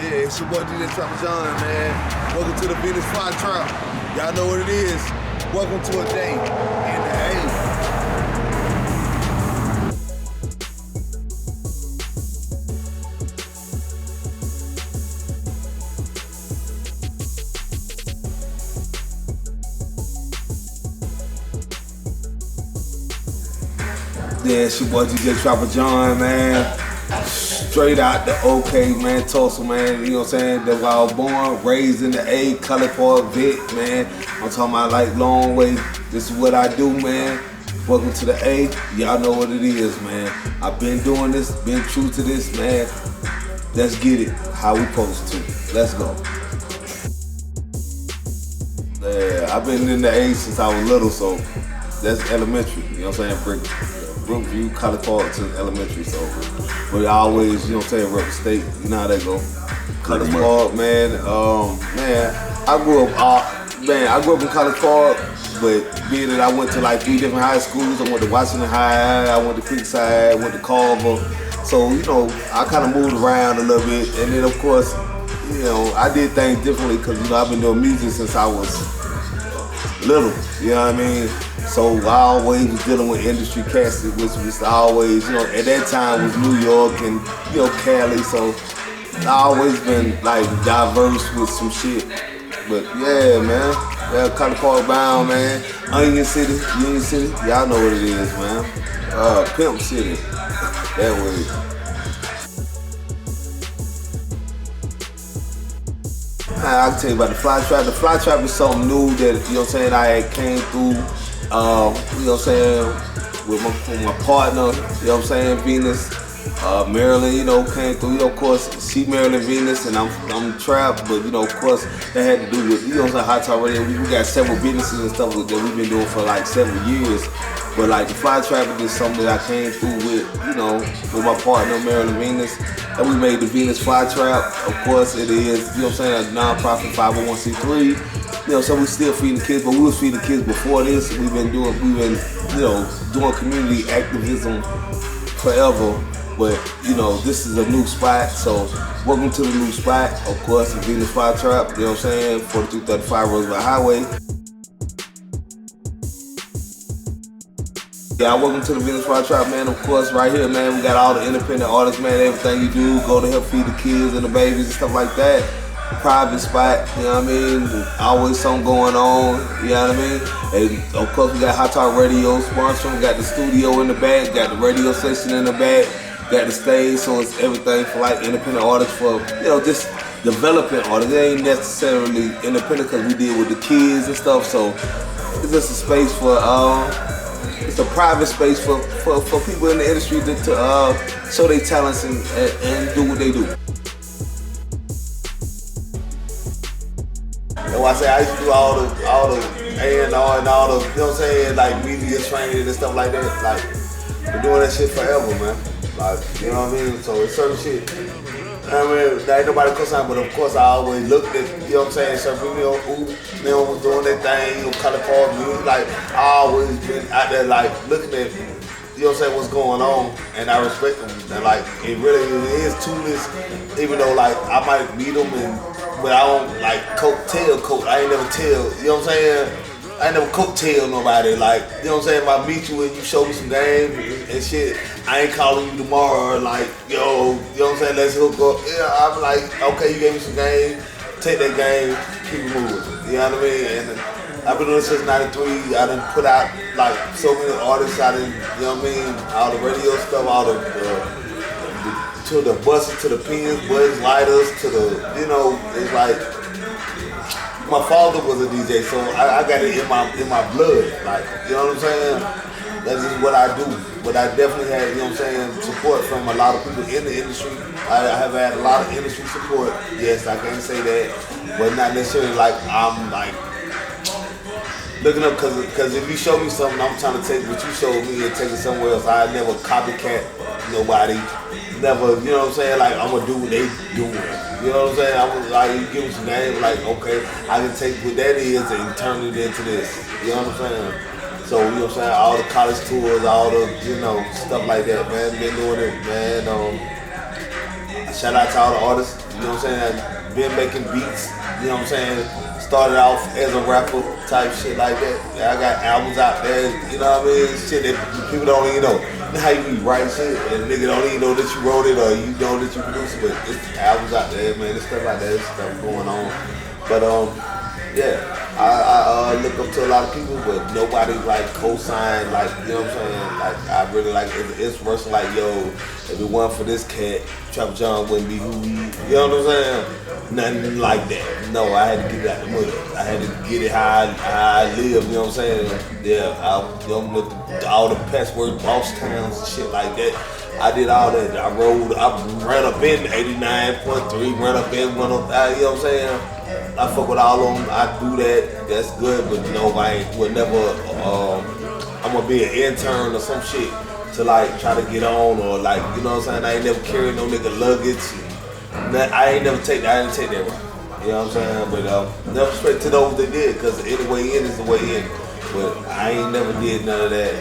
Yeah, it's your boy DJ Trapper John, man. Welcome to the Venus Fly Trap. Y'all know what it is. Welcome to a day in the A. Yeah, it's your boy DJ Trapper John, man. Straight out the OK, man, Tulsa, man. You know what I'm saying? That's where I was born, raised in the A, Color Park, Vic, man. I'm talking about like long way. This is what I do, man. Welcome to the A. Y'all know what it is, man. I've been doing this, been true to this, man. Let's get it how we supposed to. Let's go. Yeah, I've been in the A since I was little, so that's elementary. You know what I'm saying? Brookview, Color Park to elementary, so but I always, you know what I'm saying, rep the state. You know how that go. Color Park, man. I grew up in Color Park, but being that I went to like 3 different high schools, I went to Washington High, I went to Creekside, I went to Carver. So, you know, I kind of moved around a little bit, and then of course, you know, I did things differently because, you know, I've been doing music since I was little, you know what I mean? So I always was dealing with industry cats, which was always, you know, at that time was New York and, you know, Cali, so I always been like diverse with some shit. But yeah, man, yeah, Color Park bound, man. Union City, y'all know what it is, man. Pimp City, that way. I can tell you about the fly trap. The fly trap is something new that, you know what I'm saying, I had came through, you know what I'm saying, with my partner, you know what I'm saying, Venus, Maryland, you know, came through, you know, of course, she Maryland Venus, and I'm Trap, but, you know, of course, that had to do with, you know what I'm saying, Hot Talk Radio. We got several businesses and stuff that we've been doing for like several years, but like the fly trap is something that I came through with, you know, with my partner, Maryland Venus. And we made the Venus Fly Trap. Of course, it is, you know what I'm saying, a non-profit 501c3. You know, so we still feeding the kids, but we was feeding the kids before this. We've been, you know, doing community activism forever. But, you know, this is a new spot, so welcome to the new spot. Of course, the Venus Fly Trap, you know what I'm saying, 4235 Roosevelt Highway. Yeah, welcome to the Venus Fly Trap, man. Of course, right here, man, we got all the independent artists, man. Everything you do, go to help feed the kids and the babies and stuff like that. Private spot, you know what I mean? Always something going on, you know what I mean? And of course, we got Hot Talk Radio sponsoring. We got the studio in the back, got the radio station in the back, got the stage, so it's everything for like independent artists, for, you know, just developing artists. It ain't necessarily independent because we deal with the kids and stuff, so it's just a space for, it's a private space for people in the industry to show their talents and do what they do. And I say I used to do all the A&R and all the, you know what I'm saying, like media training and stuff like that. Like, been doing that shit forever, man. Like, you know what I mean? So it's certain shit. I mean, there ain't nobody co-sign, but of course I always looked at, you know what I'm saying, certain people, you know, who, you know, was doing their thing, you know, Color Park music. Like, I always been out there, like, looking at, you know what I'm saying, what's going on, and I respect them. And like, it really is tuneless, even though like I might meet them, but I don't like coat. I ain't never tell, you know what I'm saying? I ain't never coattail nobody, like, you know what I'm saying? If I meet you and you show me some game and shit, I ain't calling you tomorrow like, yo, you know what I'm saying, let's hook up. Yeah, I'm like, okay, you gave me some game, take that game, keep it moving, you know what I mean? And I've been doing this since 93, I done put out like so many artists, I done, you know what I mean, all the radio stuff, all the to the buses, to the pins, buttons, lighters, to the, you know, it's like, my father was a DJ, so I got it in my blood, like, you know what I'm saying? That's just what I do. But I definitely had, you know what I'm saying, support from a lot of people in the industry. I have had a lot of industry support. Yes, I can't say that, but not necessarily like I'm like looking up, because if you show me something, I'm trying to take what you showed me and take it somewhere else. I never copycat nobody. Never, you know what I'm saying, like I'm gonna do what they doing. You know what I'm saying? I was like, you give me some game, like, okay, I can take what that is and turn it into this. You know what I'm saying? So, you know what I'm saying, all the college tours, all the, you know, stuff like that, man. Been doing it, man. Shout out to all the artists, You know what I'm saying? Been making beats, you know what I'm saying? Started off as a rapper type shit like that. Yeah, I got albums out there, you know what I mean? Shit that people don't even know. You know how you be writing shit and nigga don't even know that you wrote it or you know that you produced it, but it's albums out there, man. There's stuff like that, there's stuff going on. But yeah, I look up to a lot of people, but nobody like co-sign, like, you know what I'm saying? Like, I really like it's worse like, yo, if it wasn't for this cat, Trapper John wouldn't be who he, you know what I'm saying? Nothing like that. No, I had to get it out the mud. I had to get it how I live, you know what I'm saying? Yeah, you know, with all the password boss towns and shit like that. I did all that. I ran up in 89.3, ran up in 105, you know what I'm saying? I fuck with all of them. I do that. That's good, but no, I would never. I'm gonna be an intern or some shit to like try to get on or like, you know what I'm saying? I ain't never carried no nigga luggage. I ain't never take that. I didn't take that route. You know what I'm saying? But never straight to those that did, cause any way in is the way in. But I ain't never did none of that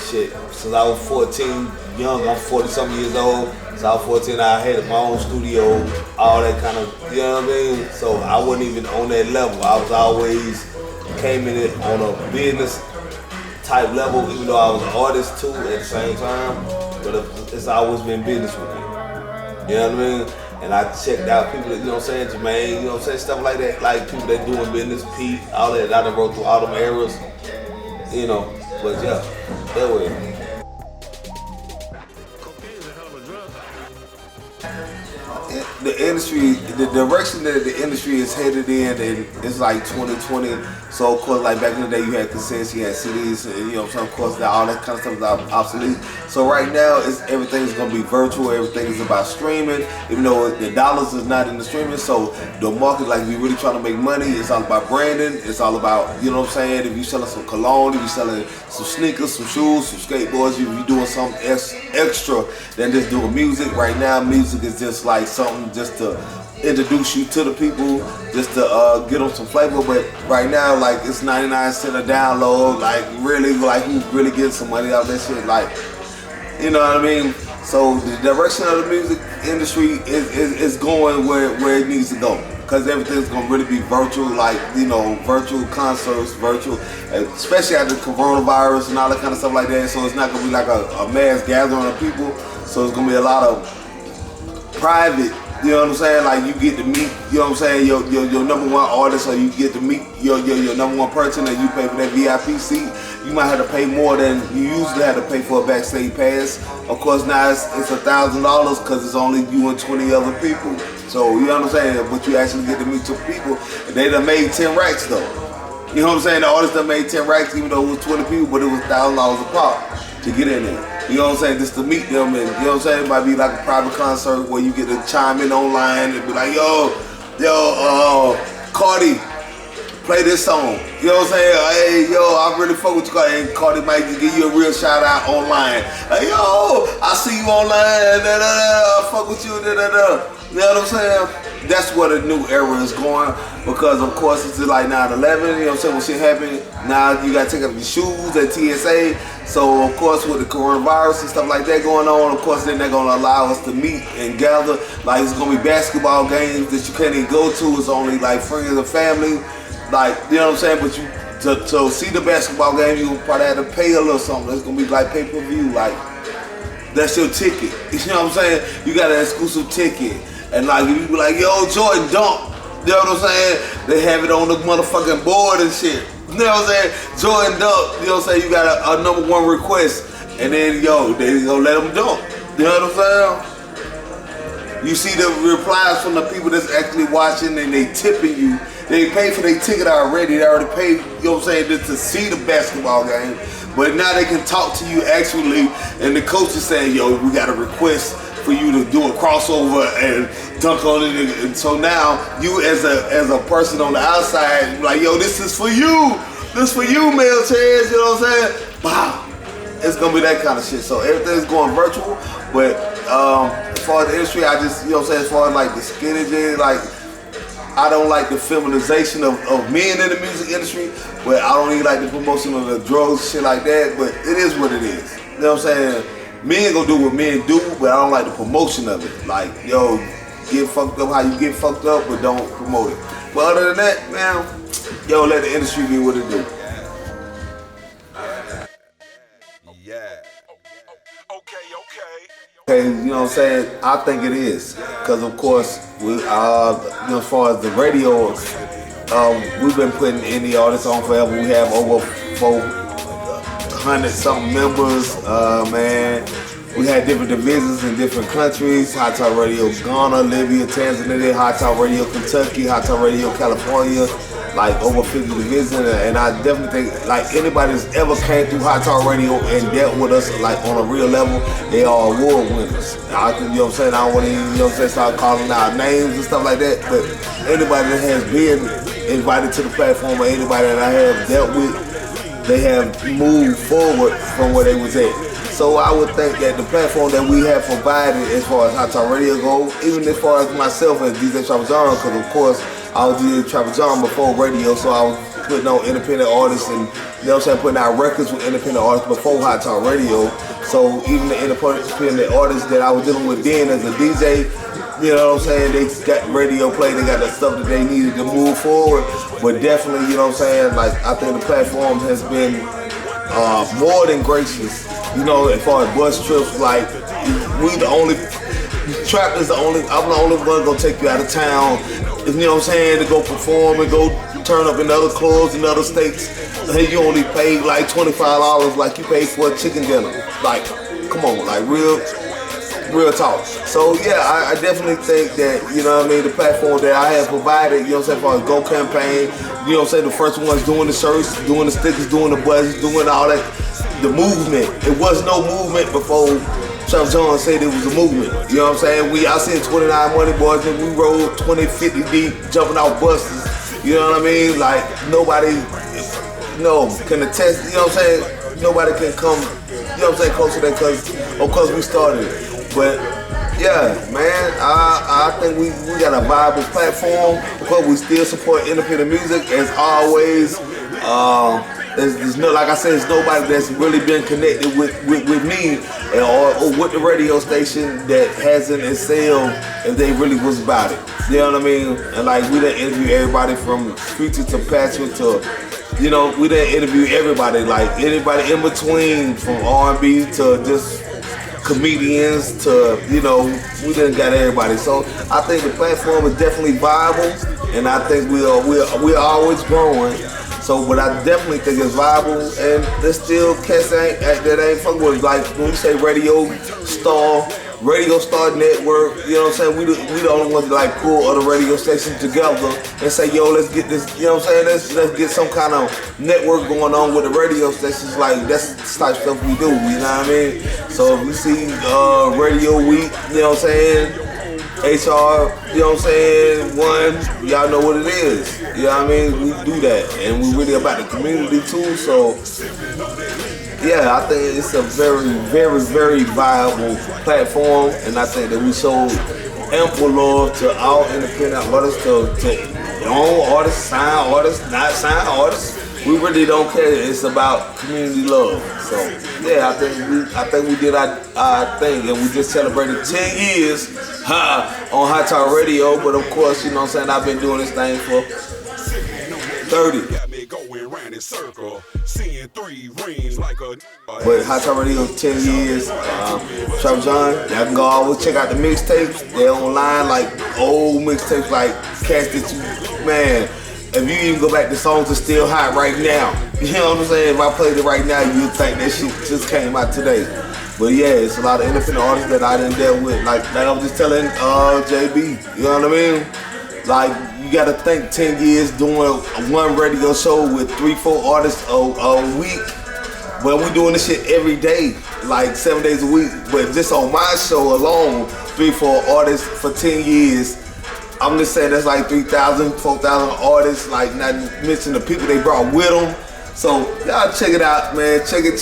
shit since I was 14. Young, I'm 40 something years old. So I was 14, I had my own studio, all that kind of, you know what I mean? So I wasn't even on that level. I was always came in it on a business type level, even though I was an artist too at the same time. But it's always been business with me. You know what I mean? And I checked out people that, you know what I'm saying, Jermaine, you know what I'm saying, stuff like that. Like people that doing business, Pete, all that. I done wrote through all them eras, you know. But yeah, that way. The industry, the direction that the industry is headed in, and it's like 2020. So of course, like back in the day, you had cassettes, you had CDs, and you know, so of course, now all that kind of stuff is obsolete. So right now, everything's gonna be virtual. Everything is about streaming, even though the dollars is not in the streaming. So the market, like we really trying to make money. It's all about branding. It's all about, you know what I'm saying. If you selling some cologne, if you selling some sneakers, some shoes, some skateboards, if you doing something extra than just doing music. Right now, music is just like something just to introduce you to the people, just to get them some flavor. But right now, like, it's 99 cents a download. Like, really, like, who's really getting some money out of that shit? Like, you know what I mean? So the direction of the music industry is going where it needs to go, because everything's gonna really be virtual, like, you know, virtual concerts, virtual, especially after the coronavirus and all that kind of stuff like that. So it's not gonna be like a mass gathering of people. So it's gonna be a lot of private, you know what I'm saying? Like, you get to meet, you know what I'm saying, your number one artist, or you get to meet your number one person, and you pay for that VIP seat. You might have to pay more than you usually had to pay for a backstage pass. Of course, now it's $1,000 because it's only you and 20 other people. So, you know what I'm saying? But you actually get to meet your people. They done made 10 racks though. You know what I'm saying? The artist done made 10 racks, even though it was 20 people, but it was $1,000 a pop to get in there. You know what I'm saying? Just to meet them, and you know what I'm saying? It might be like a private concert where you get to chime in online and be like, yo, Cardi, play this song. You know what I'm saying? Hey, yo, I really fuck with you, Cardi. And Cardi might just give you a real shout out online. Like, yo, I see you online, I fuck with you, You know what I'm saying? That's where the new era is going, because of course it's like 9/11, you know what I'm saying, when shit happened, now you gotta take off your shoes at TSA. So of course with the coronavirus and stuff like that going on, of course then they're gonna allow us to meet and gather. Like, it's gonna be basketball games that you can't even go to, it's only like friends and family. Like, you know what I'm saying, but you to see the basketball game, you probably have to pay a little something. It's gonna be like pay-per-view, like that's your ticket. You know what I'm saying? You got an exclusive ticket. And like, if you be like, yo, Jordan dunk, you know what I'm saying? They have it on the motherfucking board and shit. You know what I'm saying? Jordan dunk, you know what I'm saying? You got a number one request, and then, yo, they gonna let them dunk. You know what I'm saying? You see the replies from the people that's actually watching, and they tipping you. They paid for their ticket already. They already paid, you know what I'm saying, just to see the basketball game. But now they can talk to you actually, and the coach is saying, yo, we got a request for you to do a crossover and dunk on it. And so now you as a person on the outside, like, yo, this is for you. This for you, male chairs, you know what I'm saying? Wow. It's gonna be that kind of shit. So everything's going virtual. But as far as the industry, I just, you know what I'm saying, as far as like the skinny, like, I don't like the feminization of men in the music industry, but I don't even like the promotion of the drugs, shit like that, but it is what it is. You know what I'm saying? Men gonna do what men do, but I don't like the promotion of it. Like, yo, get fucked up how you get fucked up, but don't promote it. But other than that, man, yo, let the industry do what it do. Okay, you know what I'm saying? I think it is, because of course, we, you know, as far as the radio, we've been putting indie artists on forever. We have over 400 something members, man. We had different divisions in different countries. Hot Talk Radio Ghana, Libya, Tanzania, Hot Talk Radio Kentucky, Hot Talk Radio California, like over 50 divisions. And I definitely think like anybody that's ever came through Hot Talk Radio and dealt with us like on a real level, they are award winners. You know what I'm saying? I don't want to, you know what I'm saying, start calling out names and stuff like that, but anybody that has been invited to the platform or anybody that I have dealt with, they have moved forward from where they was at. So I would think that the platform that we have provided as far as Hot Talk Radio goes, even as far as myself as DJ Trapper John, because of course I was DJ Trapper John before radio, so I was putting on independent artists and, you know what I'm saying, putting out records with independent artists before Hot Talk Radio. So even the independent artists that I was dealing with then as a DJ, you know what I'm saying, they got radio play, they got the stuff that they needed to move forward. But definitely, you know what I'm saying, like I think the platform has been more than gracious. You know, as far as bus trips, like we the only, Trap is the only, I'm the only one gonna take you out of town, you know what I'm saying, to go perform and go turn up in other clubs in other states. Hey, you only paid like $25 like you paid for a chicken dinner. Like, come on, like real talk. So yeah, I definitely think that, you know what I mean, the platform that I have provided, you know what I'm saying, for a Go campaign, you know what I'm saying, the first ones doing the shirts, doing the stickers, doing the buttons, doing all that, the movement. It was no movement before Trapper John said it was a movement. You know what I'm saying? I seen 29 Money Boys and we rode 20, 50 deep, jumping out buses. You know what I mean? Like nobody, can attest. You know what I'm saying? Nobody can come, you know what I'm saying, close to that because we started it. But yeah, man, I think we got a viable platform because we still support independent music as always. There's no, like I said, there's nobody that's really been connected with me or with the radio station that hasn't excelled if they really was about it. You know what I mean? And like we done interview everybody from Future to Patrick to, you know, we done interview everybody, like anybody in between, from R&B to just comedians to, you know, we done got everybody. So I think the platform is definitely viable, and I think we're always growing. So, but I definitely think it's viable, and there's still cats that ain't fucking with it. Like when we say Radio Star Network, you know what I'm saying? We the only ones that like pull other radio stations together and say, yo, let's get this, you know what I'm saying? Let's get some kind of network going on with the radio stations. Like that's the type of stuff we do, you know what I mean? So if we see Radio Week, you know what I'm saying? HR, you know what I'm saying, one, y'all know what it is. You know what I mean? We do that, and we really about the community too, so yeah, I think it's a very, very, very viable platform, and I think that we show ample love to all independent artists, to own artists, sign artists, not sign artists. We really don't care. It's about community love. So yeah, I think we did our thing, and we just celebrated 10 years on Hot Talk Radio. But of course, you know what I'm saying, I've been doing this thing for 30. But Hot Talk Radio 10 years. Trapper John, y'all can go always check out the mixtapes. They're online, like old mixtapes, like cats that you, man. If you even go back to songs that's still hot right now, you know what I'm saying? If I played it right now, you'd think that shit just came out today. But yeah, it's a lot of independent artists that I didn't deal with. Like I was just telling JB, you know what I mean? Like you gotta think 10 years doing one radio show with 3-4 artists a week. Well, we doing this shit every day, like 7 days a week. But just on my show alone, 3-4 artists for 10 years. I'm just saying that's like 3,000, 4,000 artists, like not mentioning the people they brought with them. So y'all check it out, man. Check it,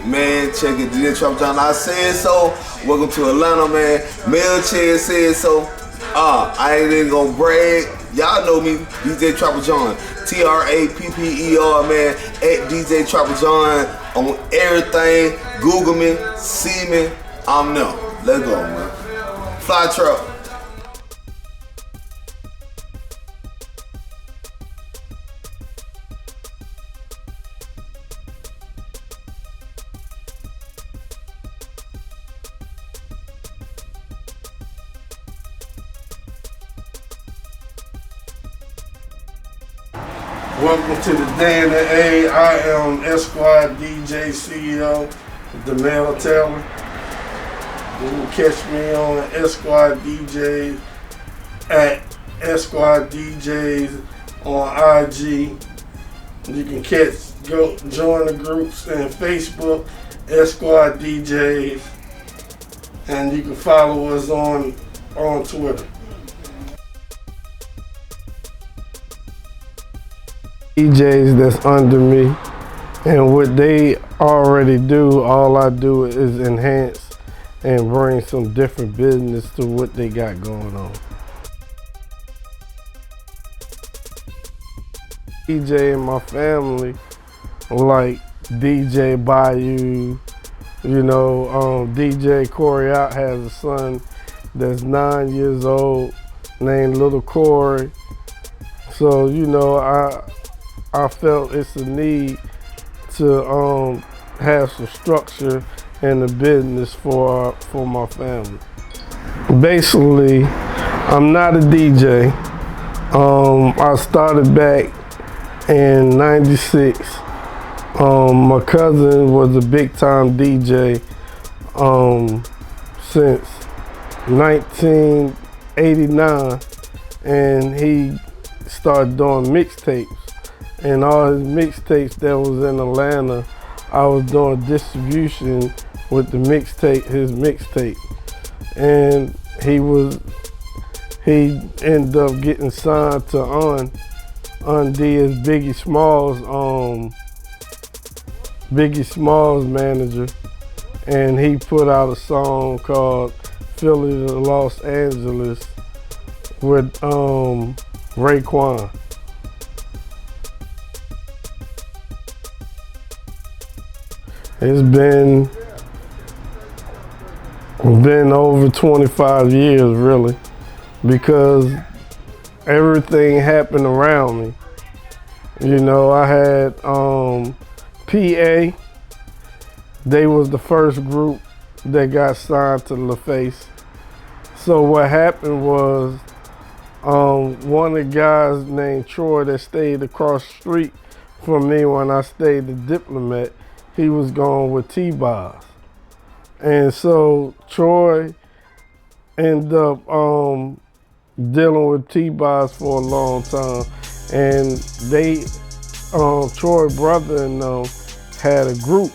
man. Check it. DJ Trapper John, I said so. Welcome to Atlanta, man. Mel Chen said so. I ain't even gonna brag. Y'all know me, DJ Trapper John. TRAPPER, man. At DJ Trapper John on everything. Google me, see me. I'm there. Let's go, man. Fly Trap. Welcome to the Day in the A. I am Esquire DJ CEO, Demel Taylor. You can catch me on Esquire DJs at Esquire DJs on IG. You can join the groups in Facebook, Esquire DJs, and you can follow us on Twitter. DJs that's under me, and what they already do, all I do is enhance and bring some different business to what they got going on. DJ and my family, like DJ Bayou, DJ Corey out has a son that's 9 years old named Little Corey. So, I felt it's a need to have some structure in the business for my family. Basically, I'm not a DJ. I started back in '96. My cousin was a big time DJ since 1989, and he started doing mixtapes. And all his mixtapes that was in Atlanta, I was doing distribution with his mixtape. And he ended up getting signed to Undie as Biggie Smalls manager. And he put out a song called Philly to Los Angeles with Raekwon. It's been over 25 years, really, because everything happened around me. I had PA. They was the first group that got signed to LaFace. So what happened was one of the guys named Troy that stayed across the street from me when I stayed at Diplomat, he was going with T-Boz. And so Troy ended up dealing with T-Boz for a long time. And Troy's brother and them had a group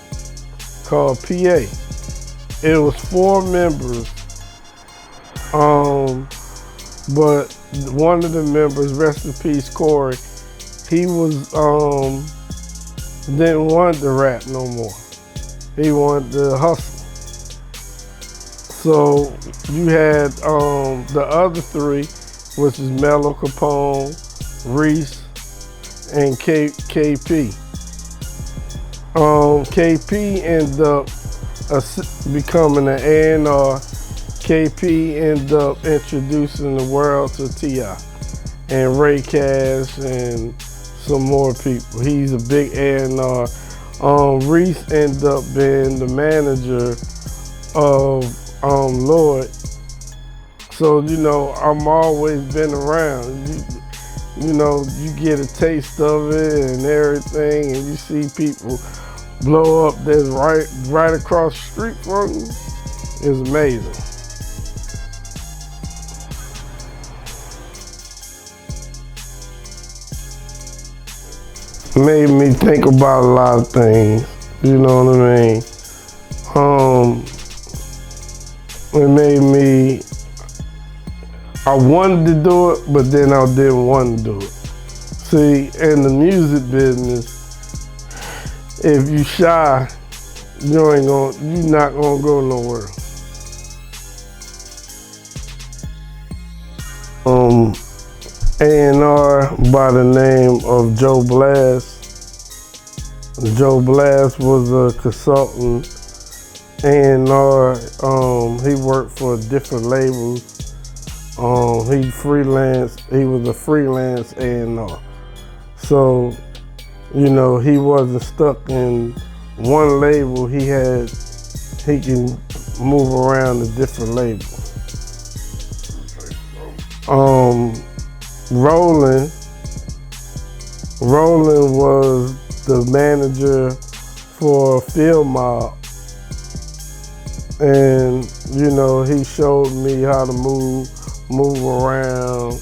called PA. It was 4 members, but one of the members, rest in peace, Corey, he was didn't want to rap no more. He wanted to hustle. So you had the other 3, which is Mello Capone, Reese, and KP. KP ended up becoming an A&R. KP ended up introducing the world to T.I. and Ray Cash and some more people. He's a big A&R. Reese ended up being the manager of Lloyd. So, I'm always been around. You get a taste of it and everything, and you see people blow up that's right across the street from you. It's amazing. Made me think about a lot of things, you know what I mean? It made me, I wanted to do it, but then I didn't want to do it. See, in the music business, if you shy, you're not gonna go nowhere. A&R by the name of Joe Blast. Joe Blast was a consultant. A&R, he worked for different labels. He was a freelance A&R. So, he wasn't stuck in one label. He can move around to different labels. Roland Roland was the manager for Field Mob. And, you know, he showed me how to move around.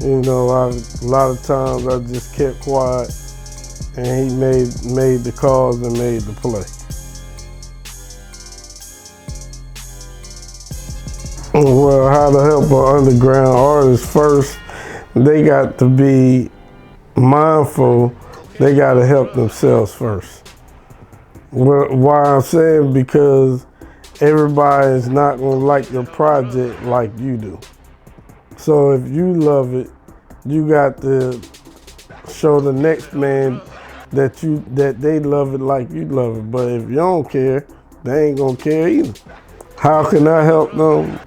You know, a lot of times I just kept quiet, and he made the calls and made the play. Well, how to help an underground artist? First, they got to be mindful. They got to help themselves first. Why I'm saying, because everybody is not going to like your project like you do. So if you love it, you got to show the next man that they love it like you love it. But if you don't care, they ain't gonna care either. How can I help them?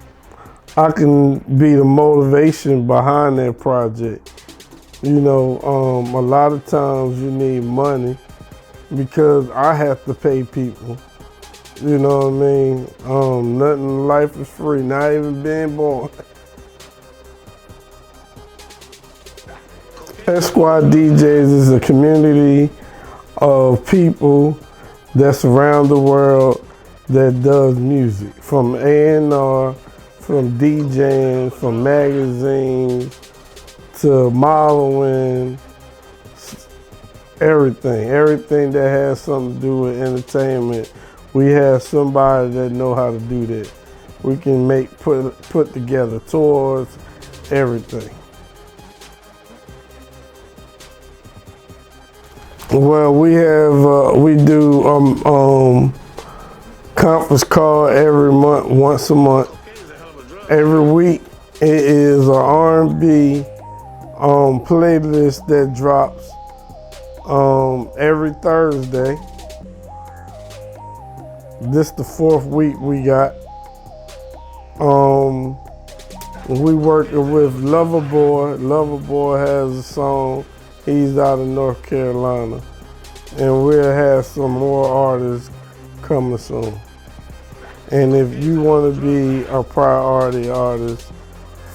I can be the motivation behind their project. You know, a lot of times you need money because I have to pay people. You know what I mean? Nothing in life is free, not even being born. Squad DJs is a community of people that's around the world that does music, from A&R, from DJing, from magazines to modeling, everything that has something to do with entertainment. We have somebody that know how to do that. We can put together tours, everything. Well, we do conference call every month, once a month. Every week it is an R&B playlist that drops every Thursday. This the 4th week we got. We working with Loverboy. Loverboy has a song. He's out of North Carolina. And we'll have some more artists coming soon. And if you want to be a priority artist,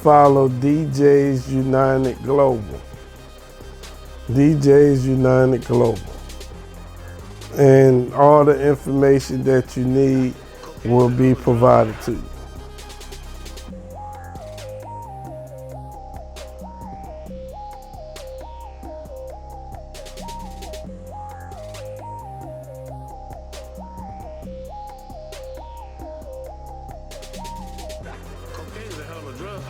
follow DJs United Global. DJs United Global. And all the information that you need will be provided to you. Cocaine's a hell of a drug.